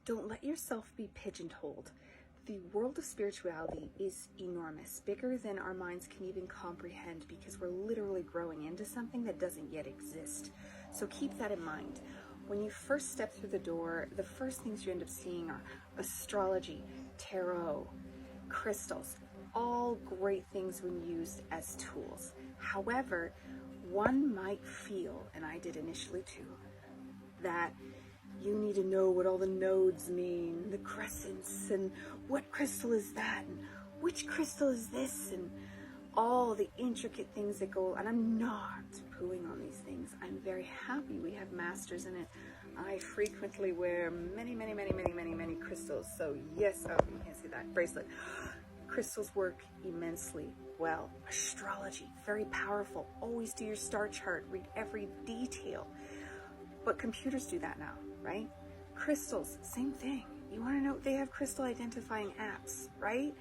Don't let yourself be pigeonholed. The world of spirituality is enormous, bigger than our minds can even comprehend, because we're literally growing into something that doesn't yet exist. So keep that in mind. When you first step through the door, the first things you end up seeing are astrology, tarot, crystals, all great things when used as tools. However, one might feel, and I did initially too, that you need to know what all the nodes mean, the crescents, and what crystal is that, and which crystal is this, and all the intricate things that go. And I'm not pooing on these things. I'm very happy we have masters in it. I frequently wear many crystals. So yes, oh, you can't see that bracelet. Crystals work immensely well. Astrology, very powerful. Always do your star chart, read every detail. But computers do that now, right? Crystals, same thing. You want to know, they have crystal identifying apps, right?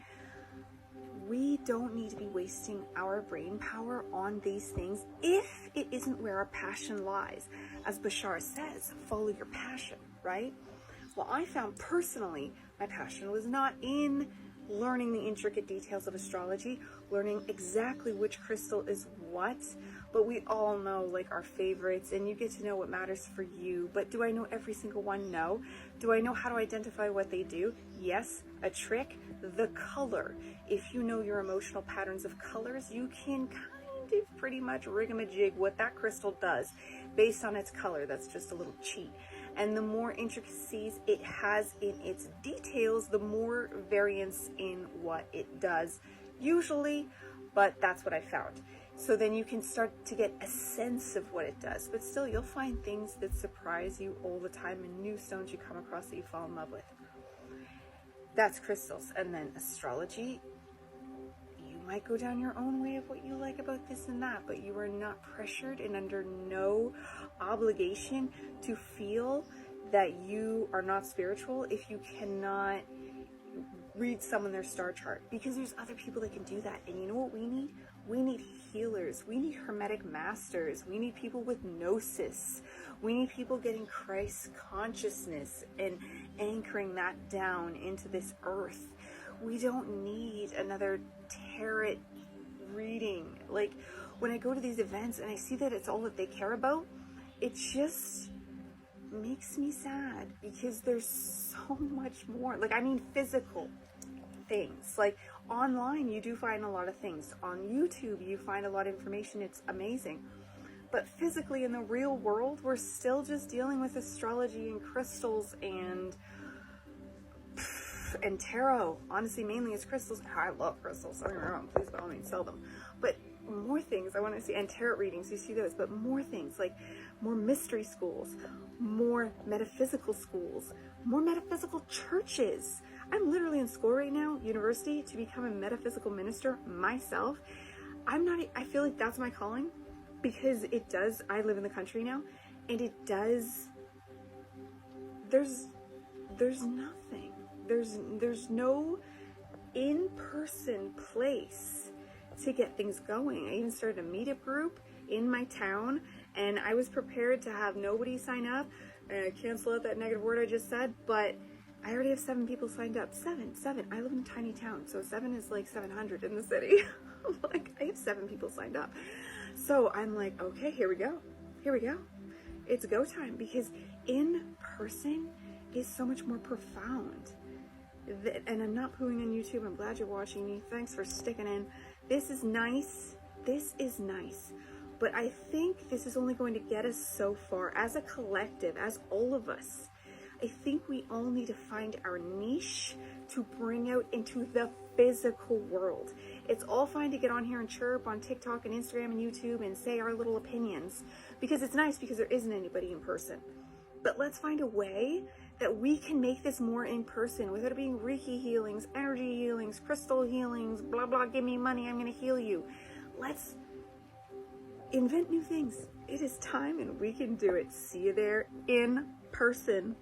We don't need to be wasting our brain power on these things if it isn't where our passion lies. As Bashar says, follow your passion, right? Well, I found personally, my passion was not in learning the intricate details of astrology, learning exactly which crystal is what, but we all know like our favorites, and you get to know what matters for you. But do I know every single one? No. Do I know how to identify what they do? Yes. A trick, the color. If you know your emotional patterns of colors, you can kind of pretty much rig-a-majig what that crystal does based on its color. That's just a little cheat. And the more intricacies it has in its details, the more variance in what it does, usually, but that's what I found. So then you can start to get a sense of what it does, but still you'll find things that surprise you all the time, and new stones you come across that you fall in love with. That's crystals. And then astrology, you might go down your own way of what you like about this and that, but you are not pressured and under no obligation to feel that you are not spiritual if you cannot read someone their star chart, because there's other people that can do that. And you know what we need? We need healers. We need hermetic masters. We need people with gnosis. We need people getting Christ consciousness and anchoring that down into this earth. We don't need another tarot reading. Like when I go to these events and I see that it's all that they care about, it just makes me sad, because there's so much more. Like, I mean, physical things. Like online, you do find a lot of things. On YouTube, you find a lot of information. It's amazing. But physically in the real world, we're still just dealing with astrology and crystals and tarot. Honestly, mainly it's crystals. I love crystals. Don't get me wrong. Please by all means sell them. But more things I want to see, and tarot readings, you see those, but more things, like more mystery schools, more metaphysical schools, more metaphysical churches. I'm literally in school right now, university, to become a metaphysical minister myself. I feel like that's my calling, because it does, I live in the country now, and it does, there's nothing, there's no in-person place to get things going. I even started a meetup group in my town, and I was prepared to have nobody sign up and cancel out that negative word I just said, but I already have 7 people signed up. Seven. I live in a tiny town, so 7 is like 700 in the city. Like, I have 7 people signed up. So I'm like, okay, here we go. It's go time, because in person is so much more profound. And I'm not pooing on YouTube. I'm glad you're watching me. Thanks for sticking in. This is nice. But I think this is only going to get us so far as a collective, as all of us. I think we all need to find our niche to bring out into the physical world. It's all fine to get on here and chirp on TikTok and Instagram and YouTube and say our little opinions, because it's nice, because there isn't anybody in person. But let's find a way that we can make this more in person without it being Reiki healings, energy healings, crystal healings, blah, blah, give me money, I'm going to heal you. Let's invent new things. It is time, and we can do it. See you there in person.